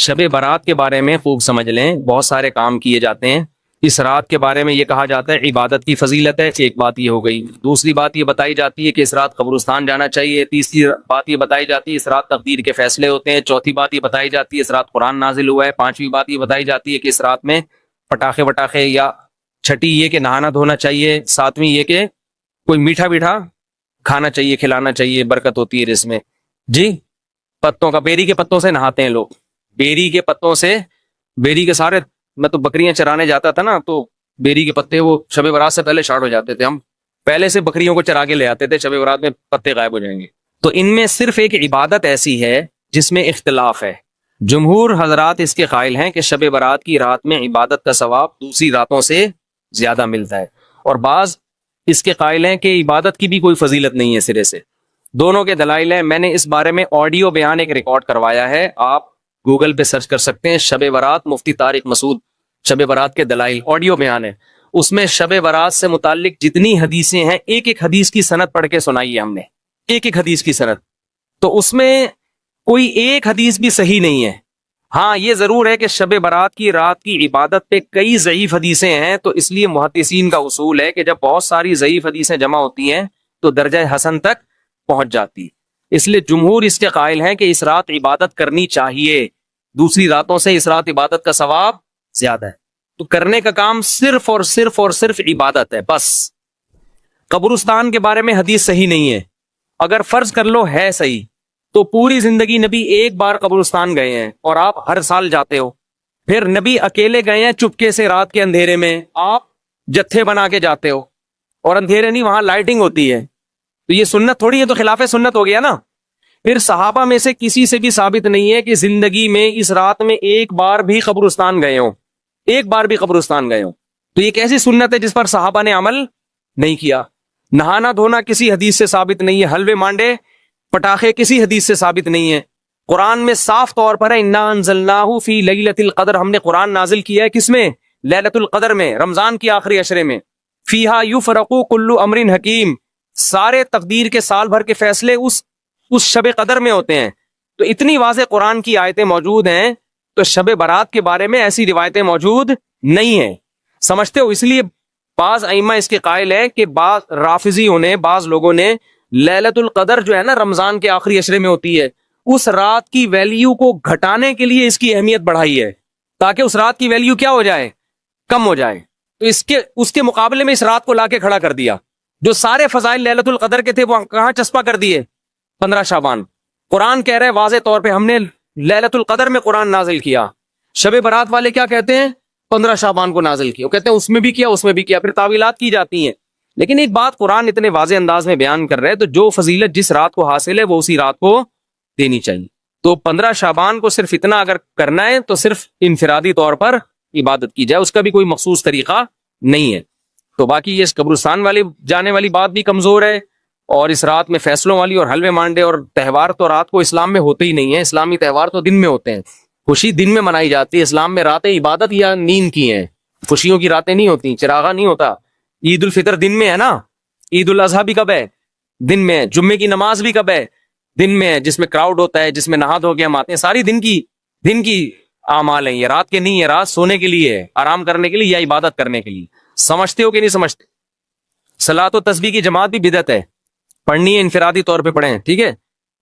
شب برات کے بارے میں خوب سمجھ لیں، بہت سارے کام کیے جاتے ہیں۔ اس رات کے بارے میں یہ کہا جاتا ہے عبادت کی فضیلت ہے، ایک بات یہ ہو گئی۔ دوسری بات یہ بتائی جاتی ہے کہ اس رات قبرستان جانا چاہیے۔ تیسری بات یہ بتائی جاتی ہے اس رات تقدیر کے فیصلے ہوتے ہیں۔ چوتھی بات یہ بتائی جاتی ہے اس رات قرآن نازل ہوا ہے۔ پانچویں بات یہ بتائی جاتی ہے کہ اس رات میں پٹاخے وٹاخے، یا چھٹی یہ کہ نہانا دھونا چاہیے۔ ساتویں یہ کہ کوئی میٹھا میٹھا کھانا چاہیے، کھلانا چاہیے، برکت ہوتی ہے اس میں۔ جی، پتوں کا، بیری کے پتوں سے نہاتے ہیں لوگ، بیری کے پتوں سے، بیری کے سارے، میں تو بکریاں چرانے جاتا تھا نا، تو بیری کے پتے وہ شب برات سے پہلے شارٹ ہو جاتے تھے، ہم پہلے سے بکریوں کو چرا کے لے آتے تھے، شب برات میں پتے غائب ہو جائیں گے۔ تو ان میں صرف ایک عبادت ایسی ہے جس میں اختلاف ہے۔ جمہور حضرات اس کے قائل ہیں کہ شب برات کی رات میں عبادت کا ثواب دوسری راتوں سے زیادہ ملتا ہے، اور بعض اس کے قائل ہیں کہ عبادت کی بھی کوئی فضیلت نہیں ہے سرے سے۔ دونوں کے دلائل ہیں۔ میں نے اس بارے میں آڈیو بیان ایک ریکارڈ کروایا ہے، آپ گوگل پہ سرچ کر سکتے ہیں، شب برات مفتی طارق مسعود، شب برات کے دلائل، آڈیو بیان ہے۔ اس میں شب برات سے متعلق جتنی حدیثیں ہیں، ایک ایک حدیث کی سند پڑھ کے سنائی ہے ہم نے، ایک ایک حدیث کی سند۔ تو اس میں کوئی ایک حدیث بھی صحیح نہیں ہے۔ ہاں یہ ضرور ہے کہ شب برات کی رات کی عبادت پہ کئی ضعیف حدیثیں ہیں، تو اس لیے محدثین کا اصول ہے کہ جب بہت ساری ضعیف حدیثیں جمع ہوتی ہیں تو درجہ حسن تک پہنچ جاتی۔ اس لیے جمہور اس کے قائل ہیں کہ اس رات عبادت کرنی چاہیے، دوسری راتوں سے اس رات عبادت کا ثواب زیادہ ہے۔ تو کرنے کا کام صرف اور صرف اور صرف عبادت ہے بس۔ قبرستان کے بارے میں حدیث صحیح نہیں ہے۔ اگر فرض کر لو ہے صحیح، تو پوری زندگی نبی ایک بار قبرستان گئے ہیں اور آپ ہر سال جاتے ہو، پھر نبی اکیلے گئے ہیں چپکے سے رات کے اندھیرے میں، آپ جتھے بنا کے جاتے ہو، اور اندھیرے نہیں، وہاں لائٹنگ ہوتی ہے، تو یہ سنت تھوڑی ہے، تو خلاف سنت ہو گیا نا۔ پھر صحابہ میں سے کسی سے بھی ثابت نہیں ہے کہ زندگی میں اس رات میں ایک بار بھی قبرستان گئے ہوں، ایک بار بھی قبرستان گئے ہوں۔ تو یہ کیسی سنت ہے جس پر صحابہ نے عمل نہیں کیا؟ نہانا دھونا کسی حدیث سے ثابت نہیں ہے، حلوے مانڈے پٹاخے کسی حدیث سے ثابت نہیں ہے۔ قرآن میں صاف طور پر ہے انا انزلناہ فی لیلۃ القدر، ہم نے قرآن نازل کیا ہے کس میں؟ لیلۃ القدر میں، رمضان کی آخری عشرے میں۔ فیہا یفرق کل امر حکیم، سارے تقدیر کے سال بھر کے فیصلے اس شب قدر میں ہوتے ہیں۔ تو اتنی واضح قرآن کی آیتیں موجود ہیں، تو شب برات کے بارے میں ایسی روایتیں موجود نہیں ہیں، سمجھتے ہو؟ اس لیے بعض ائمہ اس کے قائل ہے کہ بعض رافضیوں نے، بعض لوگوں نے لیلۃ القدر جو ہے نا رمضان کے آخری عشرے میں ہوتی ہے، اس رات کی ویلیو کو گھٹانے کے لیے اس کی اہمیت بڑھائی ہے، تاکہ اس رات کی ویلیو کیا ہو جائے؟ کم ہو جائے۔ تو اس کے مقابلے میں اس رات کو لا کے کھڑا کر دیا۔ جو سارے فضائل لیلۃ القدر کے تھے وہ کہاں چسپا کر دیے؟ 15 شعبان۔ قرآن کہہ رہے واضح طور پہ ہم نے لیلۃ القدر میں قرآن نازل کیا۔ شب برات والے کیا کہتے ہیں؟ 15 شعبان کو نازل کیا، وہ کہتے ہیں اس میں بھی کیا، اس میں بھی کیا، پھر تعویلات کی جاتی ہیں۔ لیکن ایک بات قرآن اتنے واضح انداز میں بیان کر رہے ہیں، تو جو فضیلت جس رات کو حاصل ہے وہ اسی رات کو دینی چاہیے۔ تو 15 شعبان کو صرف اتنا اگر کرنا ہے تو صرف انفرادی طور پر عبادت کی جائے، اس کا بھی کوئی مخصوص طریقہ نہیں ہے۔ تو باقی یہ قبرستان والی جانے والی بات بھی کمزور ہے، اور اس رات میں فیصلوں والی اور حلوے مانڈے اور تہوار تو رات کو اسلام میں ہوتے ہی نہیں ہیں۔ اسلامی تہوار تو دن میں ہوتے ہیں، خوشی دن میں منائی جاتی ہے۔ اسلام میں راتیں عبادت یا نیند کی ہیں، خوشیوں کی راتیں نہیں ہوتی، چراغا نہیں ہوتا۔ عید الفطر دن میں ہے نا، عید الاضحیٰ بھی کب ہے؟ دن میں ہے۔ جمعے کی نماز بھی کب ہے؟ دن میں ہے، جس میں کراؤڈ ہوتا ہے، جس میں نہا دھو کے ہم آتے ہیں، ساری دن کی اعمال ہیں، یہ رات کے نہیں ہے۔ رات سونے کے لیے ہے، آرام کرنے کے لیے یا عبادت کرنے کے لیے۔ سمجھتے ہو کہ نہیں سمجھتے؟ صلاۃ و تسبیح کی جماعت بھی بدعت ہے، پڑھنی ہے انفرادی طور پہ پڑھیں، ٹھیک ہے؟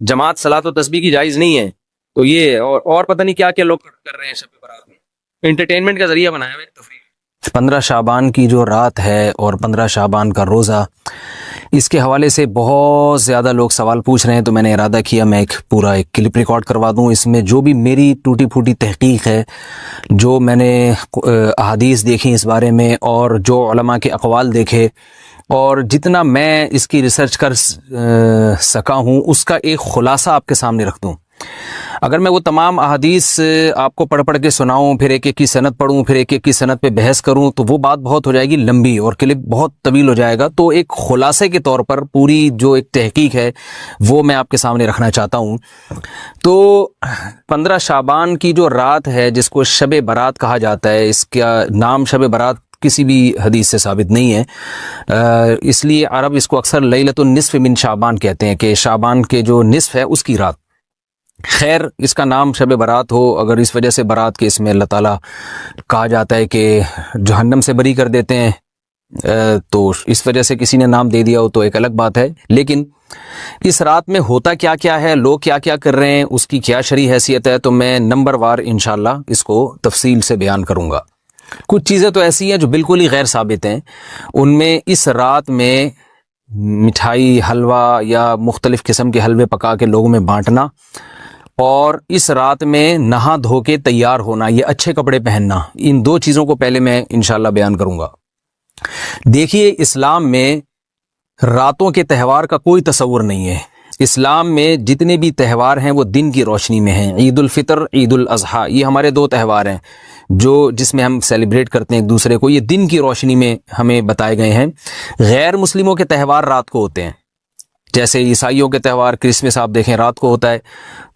جماعت صلاۃ و تسبیح کی جائز نہیں ہے۔ تو یہ اور پتہ نہیں کیا کیا لوگ کر رہے ہیں شب برات میں، انٹرٹینمنٹ کا ذریعہ بنایا ہے، تفریح۔ 15 شعبان کی جو رات ہے اور 15 شعبان کا روزہ، اس کے حوالے سے بہت زیادہ لوگ سوال پوچھ رہے ہیں، تو میں نے ارادہ کیا میں ایک کلپ ریکارڈ کروا دوں۔ اس میں جو بھی میری ٹوٹی پھوٹی تحقیق ہے، جو میں نے احادیث دیکھی اس بارے میں، اور جو علماء کے اقوال دیکھے، اور جتنا میں اس کی ریسرچ کر سکا ہوں، اس کا ایک خلاصہ آپ کے سامنے رکھ دوں۔ اگر میں وہ تمام احادیث آپ کو پڑھ کے سناؤں، پھر ایک ایک کی سند پڑھوں، پھر ایک ایک کی سند پہ بحث کروں، تو وہ بات بہت ہو جائے گی لمبی، اور کلپ بہت طویل ہو جائے گا۔ تو ایک خلاصے کے طور پر پوری جو ایک تحقیق ہے وہ میں آپ کے سامنے رکھنا چاہتا ہوں۔ تو 15 شعبان کی جو رات ہے، جس کو شب برات کہا جاتا ہے، اس کا نام شب برات کسی بھی حدیث سے ثابت نہیں ہے، اس لیے عرب اس کو اکثر لیلۃ النصف من شعبان کہتے ہیں، کہ شعبان کے جو نصف ہے اس کی رات۔ خیر اس کا نام شب برات ہو، اگر اس وجہ سے برات کے اس میں اللہ تعالیٰ کہا جاتا ہے کہ جہنم سے بری کر دیتے ہیں، تو اس وجہ سے کسی نے نام دے دیا ہو تو ایک الگ بات ہے. لیکن اس رات میں ہوتا کیا کیا ہے، لوگ کیا کیا کر رہے ہیں، اس کی کیا شرعی حیثیت ہے، تو میں نمبر وار انشاءاللہ اس کو تفصیل سے بیان کروں گا. کچھ چیزیں تو ایسی ہیں جو بالکل ہی غیر ثابت ہیں. ان میں اس رات میں مٹھائی، حلوہ یا مختلف قسم کے حلوے پکا کے لوگوں میں بانٹنا، اور اس رات میں نہا دھو کے تیار ہونا، یہ اچھے کپڑے پہننا، ان دو چیزوں کو پہلے میں انشاءاللہ بیان کروں گا. دیکھیے اسلام میں راتوں کے تہوار کا کوئی تصور نہیں ہے. اسلام میں جتنے بھی تہوار ہیں وہ دن کی روشنی میں ہیں. عید الفطر، عید الاضحیٰ، یہ ہمارے دو تہوار ہیں جس میں ہم سیلیبریٹ کرتے ہیں ایک دوسرے کو، یہ دن کی روشنی میں ہمیں بتائے گئے ہیں. غیر مسلموں کے تہوار رات کو ہوتے ہیں، جیسے عیسائیوں کے تہوار کرسمس آپ دیکھیں رات کو ہوتا ہے.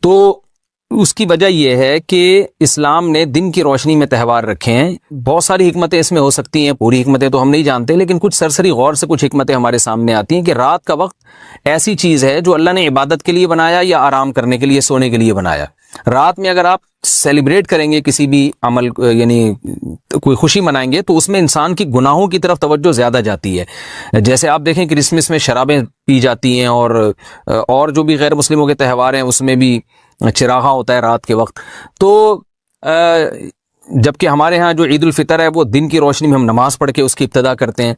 تو اس کی وجہ یہ ہے کہ اسلام نے دن کی روشنی میں تہوار رکھے ہیں. بہت ساری حکمتیں اس میں ہو سکتی ہیں، پوری حکمتیں تو ہم نہیں جانتے، لیکن کچھ سرسری غور سے کچھ حکمتیں ہمارے سامنے آتی ہیں کہ رات کا وقت ایسی چیز ہے جو اللہ نے عبادت کے لیے بنایا یا آرام کرنے کے لیے، سونے کے لیے بنایا. رات میں اگر آپ سیلیبریٹ کریں گے کسی بھی عمل، یعنی کوئی خوشی منائیں گے، تو اس میں انسان کی گناہوں کی طرف توجہ زیادہ جاتی ہے. جیسے آپ دیکھیں کرسمس میں شرابیں پی جاتی ہیں، اور جو بھی غیر مسلموں کے تہوار ہیں اس میں بھی چراغاں ہوتا ہے رات کے وقت. تو جبکہ ہمارے ہاں جو عید الفطر ہے وہ دن کی روشنی میں ہم نماز پڑھ کے اس کی ابتدا کرتے ہیں.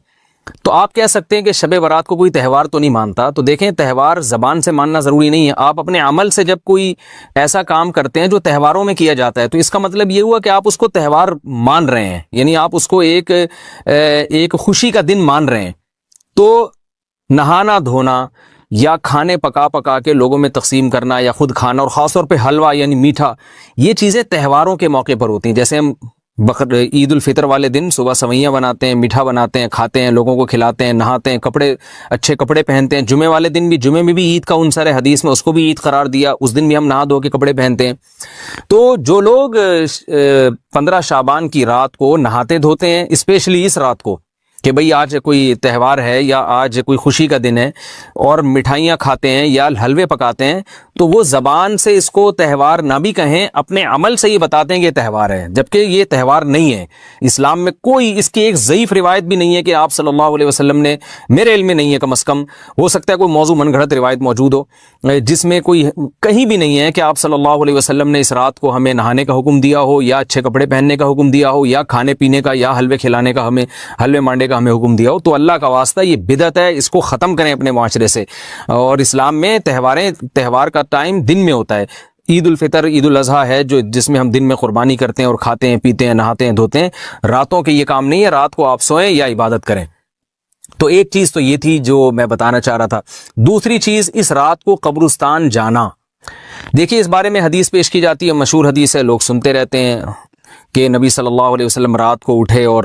تو آپ کہہ سکتے ہیں کہ شب برات کو کوئی تہوار تو نہیں مانتا. تو دیکھیں تہوار زبان سے ماننا ضروری نہیں ہے. آپ اپنے عمل سے جب کوئی ایسا کام کرتے ہیں جو تہواروں میں کیا جاتا ہے، تو اس کا مطلب یہ ہوا کہ آپ اس کو تہوار مان رہے ہیں، یعنی آپ اس کو ایک خوشی کا دن مان رہے ہیں. تو نہانا دھونا یا کھانے پکا کے لوگوں میں تقسیم کرنا یا خود کھانا، اور خاص طور پہ حلوہ یعنی میٹھا، یہ چیزیں تہواروں کے موقع پر ہوتی ہیں. جیسے ہم عید الفطر والے دن صبح سوئیاں بناتے ہیں، میٹھا بناتے ہیں، کھاتے ہیں، لوگوں کو کھلاتے ہیں، نہاتے ہیں، اچھے کپڑے پہنتے ہیں. جمعے والے دن بھی، جمعے میں بھی عید کا عنصر ہے حدیث میں، اس کو بھی عید قرار دیا، اس دن بھی ہم نہا دھو کے کپڑے پہنتے ہیں. تو جو لوگ 15 شعبان کی رات کو نہاتے دھوتے ہیں، اسپیشلی اس رات کو کہ بھئی آج کوئی تہوار ہے یا آج کوئی خوشی کا دن ہے، اور مٹھائیاں کھاتے ہیں یا حلوے پکاتے ہیں، تو وہ زبان سے اس کو تہوار نہ بھی کہیں، اپنے عمل سے یہ بتاتے ہیں کہ یہ تہوار ہے، جبکہ یہ تہوار نہیں ہے. اسلام میں کوئی اس کی ایک ضعیف روایت بھی نہیں ہے کہ آپ صلی اللہ علیہ وسلم نے، میرے علم میں نہیں ہے، کم از کم ہو سکتا ہے کوئی موضوع من گھڑت روایت موجود ہو جس میں کوئی کہیں بھی نہیں ہے کہ آپ صلی اللہ علیہ وسلم نے اس رات کو ہمیں نہانے کا حکم دیا ہو، یا اچھے کپڑے پہننے کا حکم دیا ہو، یا کھانے پینے کا یا حلوے کھلانے کا، ہمیں حلوے مانڈے کا ہمیں حکم دیا ہو. تو اللہ کا واسطہ یہ بدعت ہے، اس کو ختم کریں اپنے معاشرے سے. اور اسلام میں تہوار کا ٹائم دن میں ہوتا ہے. عید الفطر، عید الاضحیٰ ہے جس میں ہم دن میں قربانی کرتے ہیں اور کھاتے ہیں، پیتے ہیں، نہاتے ہیں، دھوتے ہیں. راتوں کے یہ کام نہیں ہے، رات کو آپ سوئیں یا عبادت کریں. تو ایک چیز تو یہ تھی جو میں بتانا چاہ رہا تھا. دوسری چیز، اس رات کو قبرستان جانا. دیکھیے اس بارے میں حدیث پیش کی جاتی ہے، مشہور حدیث ہے، لوگ سنتے رہتے ہیں کہ نبی صلی اللہ علیہ وسلم رات کو اٹھے، اور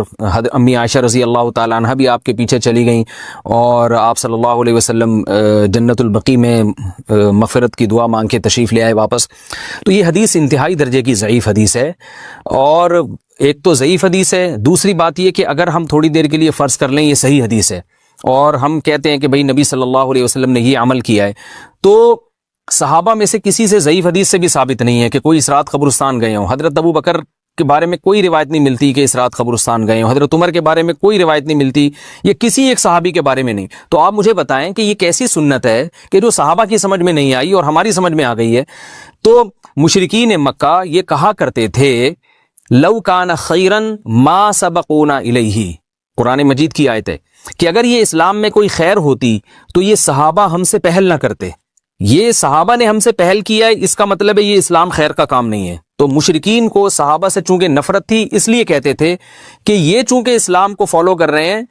امی عائشہ رضی اللہ تعالیٰ عنہ بھی آپ کے پیچھے چلی گئیں، اور آپ صلی اللہ علیہ وسلم جنت البقیع میں مغفرت کی دعا مانگ کے تشریف لے آئے واپس. تو یہ حدیث انتہائی درجے کی ضعیف حدیث ہے. اور ایک تو ضعیف حدیث ہے، دوسری بات یہ کہ اگر ہم تھوڑی دیر کے لیے فرض کر لیں یہ صحیح حدیث ہے، اور ہم کہتے ہیں کہ بھئی نبی صلی اللہ علیہ وسلم نے یہ عمل کیا ہے، تو صحابہ میں سے کسی سے ضعیف حدیث سے بھی ثابت نہیں ہے کہ کوئی اس رات قبرستان گئے ہوں. حضرت ابو بکر کے بارے میں کوئی روایت نہیں ملتی کہ اس رات قبرستان گئے ہوں، حضرت عمر کے بارے میں کوئی روایت نہیں ملتی، یہ کسی ایک صحابی کے بارے میں نہیں. تو آپ مجھے بتائیں کہ یہ کیسی سنت ہے کہ جو صحابہ کی سمجھ میں نہیں آئی اور ہماری سمجھ میں آ گئی ہے. تو مشرکین مکہ یہ کہا کرتے تھے لو کان خیرن ما سبقونا الیہ، قرآن مجید کی آیت ہے کہ اگر یہ اسلام میں کوئی خیر ہوتی تو یہ صحابہ ہم سے پہل نہ کرتے. یہ صحابہ نے ہم سے پہل کیا ہے، اس کا مطلب ہے یہ اسلام خیر کا کام نہیں ہے. تو مشرکین کو صحابہ سے چونکہ نفرت تھی، اس لیے کہتے تھے کہ یہ چونکہ اسلام کو فالو کر رہے ہیں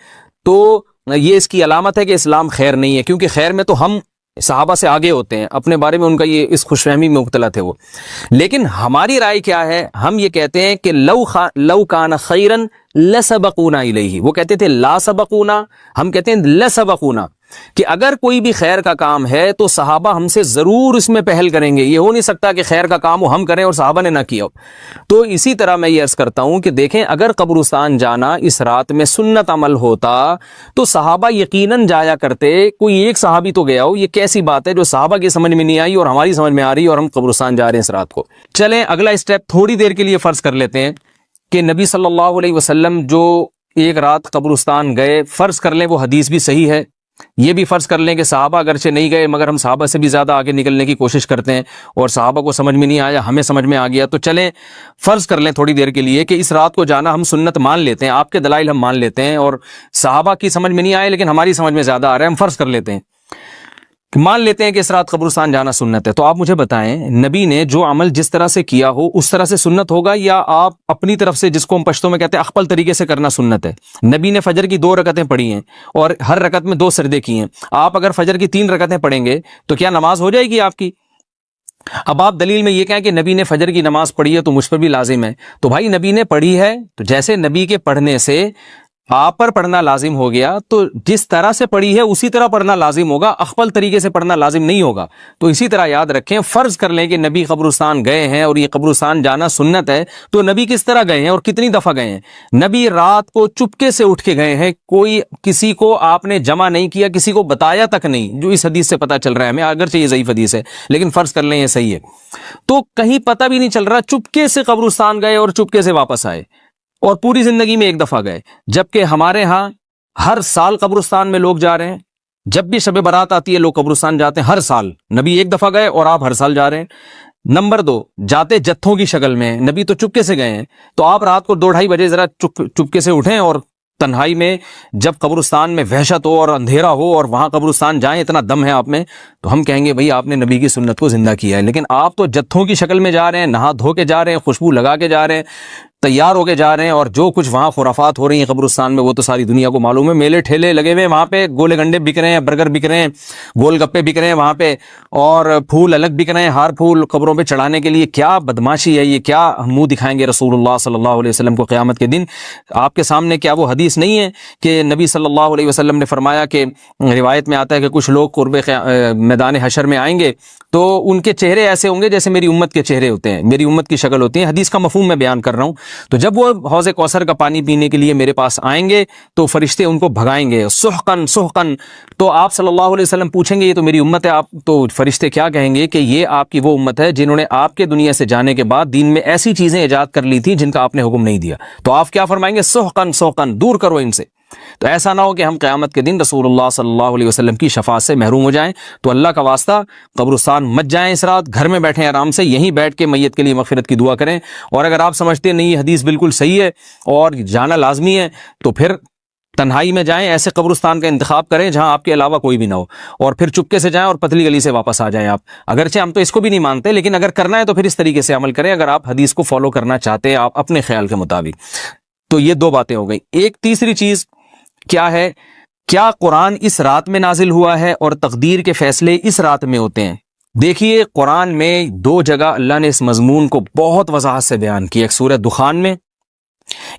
تو یہ اس کی علامت ہے کہ اسلام خیر نہیں ہے، کیونکہ خیر میں تو ہم صحابہ سے آگے ہوتے ہیں، اپنے بارے میں ان کا یہ اس خوش فہمی میں مبتلا تھے وہ. لیکن ہماری رائے کیا ہے؟ ہم یہ کہتے ہیں کہ لو کان خیرن لسبقونا الیہ. وہ کہتے تھے لا سبقونا، ہم کہتے ہیں لسبقونا. کہ اگر کوئی بھی خیر کا کام ہے تو صحابہ ہم سے ضرور اس میں پہل کریں گے. یہ ہو نہیں سکتا کہ خیر کا کام ہم کریں اور صحابہ نے نہ کیا ہو. تو اسی طرح میں یہ عرض کرتا ہوں کہ دیکھیں اگر قبرستان جانا اس رات میں سنت عمل ہوتا تو صحابہ یقیناً جایا کرتے. کوئی ایک صحابی تو گیا ہو. یہ کیسی بات ہے جو صحابہ کی سمجھ میں نہیں آئی اور ہماری سمجھ میں آ رہی ہے اور ہم قبرستان جا رہے ہیں اس رات کو. چلیں اگلا اسٹیپ تھوڑی دیر کے لیے فرض کر لیتے ہیں کہ نبی صلی اللہ علیہ وسلم جو ایک رات قبرستان گئے، فرض کر لیں وہ حدیث بھی صحیح ہے. یہ بھی فرض کر لیں کہ صحابہ اگرچہ نہیں گئے مگر ہم صحابہ سے بھی زیادہ آگے نکلنے کی کوشش کرتے ہیں اور صحابہ کو سمجھ میں نہیں آیا، ہمیں سمجھ میں آ گیا. تو چلیں فرض کر لیں تھوڑی دیر کے لیے کہ اس رات کو جانا ہم سنت مان لیتے ہیں، آپ کے دلائل ہم مان لیتے ہیں اور صحابہ کی سمجھ میں نہیں آئے لیکن ہماری سمجھ میں زیادہ آ رہا ہے. ہم فرض کر لیتے ہیں، مان لیتے ہیں کہ اس رات قبرستان جانا سنت ہے. تو آپ مجھے بتائیں نبی نے جو عمل جس طرح سے کیا ہو اس طرح سے سنت ہوگا یا آپ اپنی طرف سے، جس کو ہم پشتوں میں کہتے ہیں اخپل طریقے سے کرنا سنت ہے؟ نبی نے فجر کی 2 رکعتیں پڑھی ہیں اور ہر رکعت میں 2 سجدے کیے ہیں. آپ اگر فجر کی 3 رکعتیں پڑھیں گے تو کیا نماز ہو جائے گی آپ کی؟ اب آپ دلیل میں یہ کہیں کہ نبی نے فجر کی نماز پڑھی ہے تو مجھ پر بھی لازم ہے. تو بھائی نبی نے پڑھی ہے تو جیسے نبی کے پڑھنے سے آپ پر پڑھنا لازم ہو گیا تو جس طرح سے پڑھی ہے اسی طرح پڑھنا لازم ہوگا، اخپل طریقے سے پڑھنا لازم نہیں ہوگا. تو اسی طرح یاد رکھیں، فرض کر لیں کہ نبی قبرستان گئے ہیں اور یہ قبرستان جانا سنت ہے تو نبی کس طرح گئے ہیں اور کتنی دفعہ گئے ہیں؟ نبی رات کو چپکے سے اٹھ کے گئے ہیں، کوئی کسی کو آپ نے جمع نہیں کیا، کسی کو بتایا تک نہیں، جو اس حدیث سے پتہ چل رہا ہے ہمیں، اگرچہ یہ ضعیف حدیث ہے لیکن فرض کر لیں یہ صحیح ہے. تو کہیں پتہ بھی نہیں چل رہا، چپکے سے قبرستان گئے اور چپکے سے واپس آئے اور پوری زندگی میں ایک دفعہ گئے. جبکہ ہمارے ہاں ہر سال قبرستان میں لوگ جا رہے ہیں، جب بھی شب برات آتی ہے لوگ قبرستان جاتے ہیں ہر سال. نبی ایک دفعہ گئے اور آپ ہر سال جا رہے ہیں. نمبر 2، جاتے جتھوں کی شکل میں، نبی تو چپکے سے گئے ہیں. تو آپ رات کو 2-2:30 بجے ذرا چپکے سے اٹھیں اور تنہائی میں جب قبرستان میں وحشت ہو اور اندھیرا ہو اور وہاں قبرستان جائیں، اتنا دم ہے آپ میں، تو ہم کہیں گے بھئی آپ نے نبی کی سنت کو زندہ کیا ہے. لیکن آپ تو جتھوں کی شکل میں جا رہے ہیں، نہا دھو کے جا رہے ہیں، خوشبو لگا کے جا رہے ہیں، تیار ہو کے جا رہے ہیں، اور جو کچھ وہاں خرافات ہو رہی ہیں قبرستان میں وہ تو ساری دنیا کو معلوم ہے. میلے ٹھیلے لگے ہوئے ہیں وہاں پہ، گولے گنڈے بک رہے ہیں، برگر بک رہے ہیں، گول گپے بک رہے ہیں وہاں پہ، اور پھول الگ بک رہے ہیں، ہار پھول قبروں پہ چڑھانے کے لیے. کیا بدماشی ہے یہ! کیا منہ دکھائیں گے رسول اللہ صلی اللہ علیہ وسلم کو قیامت کے دن؟ آپ کے سامنے کیا وہ حدیث نہیں ہے کہ نبی صلی اللہ علیہ وسلم نے فرمایا کہ روایت میں آتا ہے کہ کچھ لوگ قرب میدان حشر میں آئیں گے تو ان کے چہرے ایسے ہوں گے جیسے میری امت کے چہرے ہوتے ہیں، میری امت کی شکل ہوتی ہے. حدیث کا مفہوم میں بیان کر رہا ہوں. تو جب وہ حوض کوثر کا پانی پینے کے لیے میرے پاس آئیں گے تو فرشتے ان کو بھگائیں گے، سحقن سحقن. تو آپ صلی اللہ علیہ وسلم پوچھیں گے یہ تو میری امت ہے، آپ تو فرشتے کیا کہیں گے کہ یہ آپ کی وہ امت ہے جنہوں نے آپ کے دنیا سے جانے کے بعد دین میں ایسی چیزیں ایجاد کر لی تھی جن کا آپ نے حکم نہیں دیا. تو آپ کیا فرمائیں گے؟ سحقن سحقن، دور کرو ان سے. تو ایسا نہ ہو کہ ہم قیامت کے دن رسول اللہ صلی اللہ علیہ وسلم کی شفاعت سے محروم ہو جائیں. تو اللہ کا واسطہ قبرستان مت جائیں اس رات، گھر میں بیٹھیں آرام سے، یہیں بیٹھ کے میت کے لیے مغفرت کی دعا کریں. اور اگر آپ سمجھتے ہیں نہیں یہ حدیث بالکل صحیح ہے اور جانا لازمی ہے تو پھر تنہائی میں جائیں، ایسے قبرستان کا انتخاب کریں جہاں آپ کے علاوہ کوئی بھی نہ ہو، اور پھر چپکے سے جائیں اور پتلی گلی سے واپس آ جائیں. آپ اگرچہ ہم تو اس کو بھی نہیں مانتے لیکن اگر کرنا ہے تو پھر اس طریقے سے عمل کریں اگر آپ حدیث کو فالو کرنا چاہتے ہیں آپ اپنے خیال کے مطابق. تو یہ 2 باتیں ہو گئی. ایک تیسری چیز کیا ہے؟ کیا قرآن اس رات میں نازل ہوا ہے اور تقدیر کے فیصلے اس رات میں ہوتے ہیں؟ دیکھیے قرآن میں 2 جگہ اللہ نے اس مضمون کو بہت وضاحت سے بیان کیا. ایک سورہ دخان میں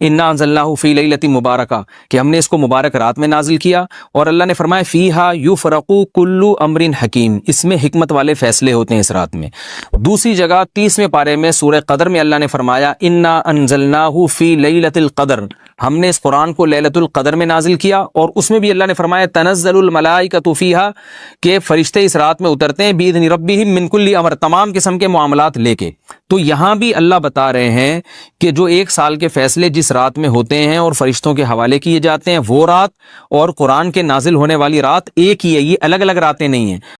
انا انزلناہ فی لیلۃ مبارکہ کہ ہم نے اس کو مبارک رات میں نازل کیا، اور اللہ نے فرمایا فیہا یفرق کل امر حکیم، اس میں حکمت والے فیصلے ہوتے ہیں اس رات میں. دوسری جگہ 30ویں پارے میں سورہ قدر میں اللہ نے فرمایا انا انزلناہ فی لیلۃ القدر، ہم نے اس قرآن کو لیلۃ القدر میں نازل کیا. اور اس میں بھی اللہ نے فرمایا تنزل الملائکۃ فیہا کہ فرشتے اس رات میں اترتے ہیں باذن ربہم من کل امر، تمام قسم کے معاملات لے کے. تو یہاں بھی اللہ بتا رہے ہیں کہ جو 1 سال کے فیصلے جس رات میں ہوتے ہیں اور فرشتوں کے حوالے کیے جاتے ہیں وہ رات اور قرآن کے نازل ہونے والی رات ایک ہی ہے، یہ الگ الگ راتیں نہیں ہیں.